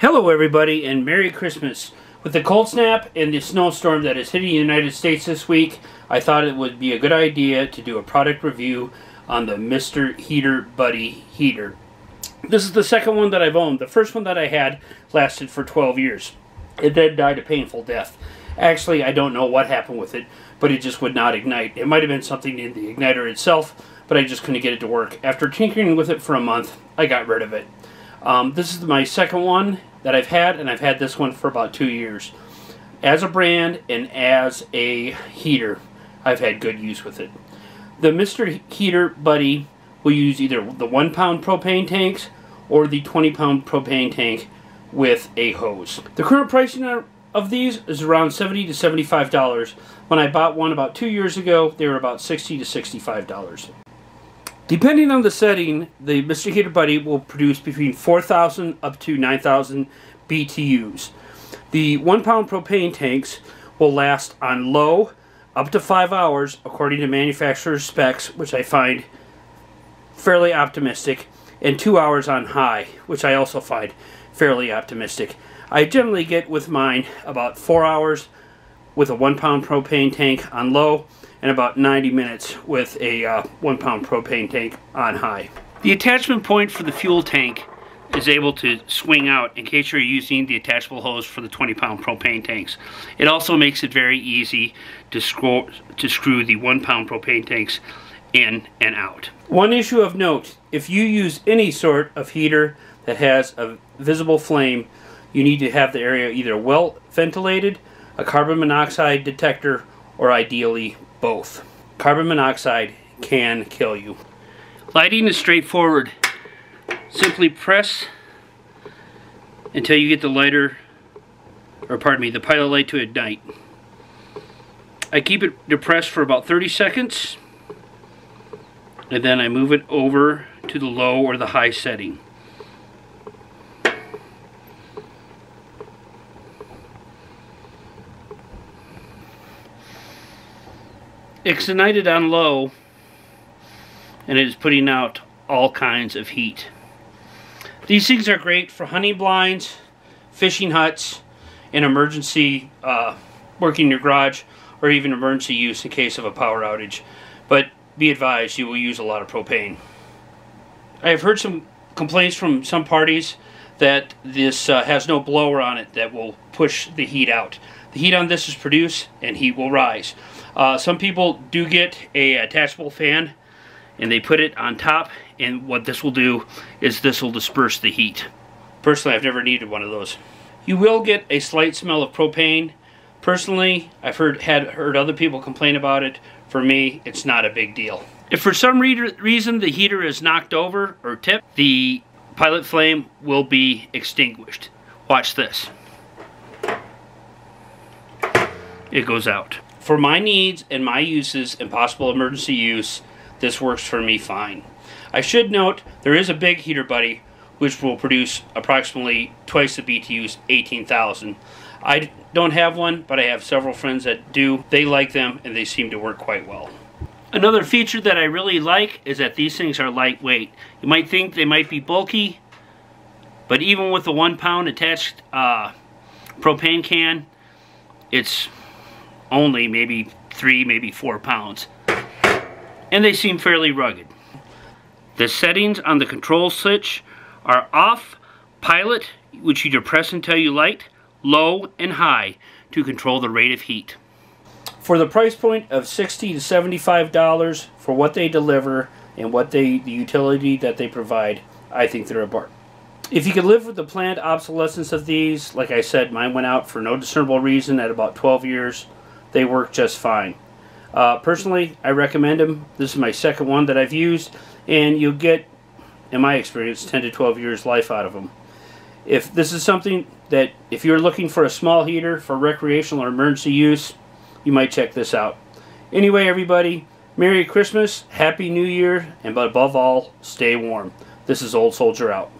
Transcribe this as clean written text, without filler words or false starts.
Hello everybody and Merry Christmas. With the cold snap and the snowstorm that is hitting the United States this week, I thought it would be a good idea to do a product review on the MrHeater Buddy heater. This is the second one that I've owned. The first one that I had lasted for 12 years. It then died a painful death. Actually, I don't know what happened with it, but it just would not ignite. It might have been something in the igniter itself, but I just couldn't get it to work. After tinkering with it for a month, I got rid of it. This is my second one that I've had, and I've had this one for about 2 years. As a brand and as a heater, I've had good use with it. The MrHeater Buddy will use either the 1 pound propane tanks or the 20 pound propane tank with a hose. The current pricing of these is around $70 to $75. When I bought one about 2 years ago, they were about $60 to $65. Depending on the setting, the MrHeater Buddy will produce between 4,000 up to 9,000 BTUs. The 1 pound propane tanks will last on low up to 5 hours according to manufacturer's specs, which I find fairly optimistic, and 2 hours on high, which I also find fairly optimistic. I generally get with mine about 4 hours with a 1 pound propane tank on low, and about 90 minutes with a 1 pound propane tank on high. The attachment point for the fuel tank is able to swing out in case you're using the attachable hose for the 20 pound propane tanks. It also makes it very easy to screw the 1 pound propane tanks in and out. One issue of note, if you use any sort of heater that has a visible flame, you need to have the area either well ventilated, a carbon monoxide detector, or ideally both. Carbon monoxide can kill you. Lighting is straightforward. Simply press until you get the lighter, or pardon me, the pilot light to ignite. I keep it depressed for about 30 seconds, and then I move it over to the low or the high setting. It's ignited on low, and it is putting out all kinds of heat. These things are great for hunting blinds, fishing huts, and emergency working in your garage, or even emergency use in case of a power outage. But be advised, you will use a lot of propane. I have heard some complaints from some parties that this has no blower on it that will push the heat out. The heat on this is produced and heat will rise. Some people do get a attachable fan and they put it on top, and what this will do is this will disperse the heat. Personally, I've never needed one of those. You will get a slight smell of propane. Personally, I've heard other people complain about it. For me, it's not a big deal. If for some reason the heater is knocked over or tipped, the pilot flame will be extinguished. Watch this. It goes out. For my needs and my uses and possible emergency use, this works for me fine. I should note there is a big heater buddy which will produce approximately twice the BTUs, 18,000. I don't have one, but I have several friends that do. They like them and they seem to work quite well. Another feature that I really like is that these things are lightweight. You might think they might be bulky, but even with the 1 pound attached propane can, it's only maybe 3, maybe 4 pounds. And they seem fairly rugged. The settings on the control switch are off, pilot, which you depress until you light, low, and high to control the rate of heat. For the price point of $60 to $75 for what they deliver and what the utility that they provide, I think they're a bargain. If you could live with the planned obsolescence of these, like I said, mine went out for no discernible reason at about 12 years. They work just fine. Personally, I recommend them. This is my second one that I've used, and you'll get, in my experience, 10 to 12 years life out of them. If this is something that, if you're looking for a small heater for recreational or emergency use, you might check this out. Anyway, everybody, Merry Christmas, Happy New Year, and above all, stay warm. This is Old Soldier out.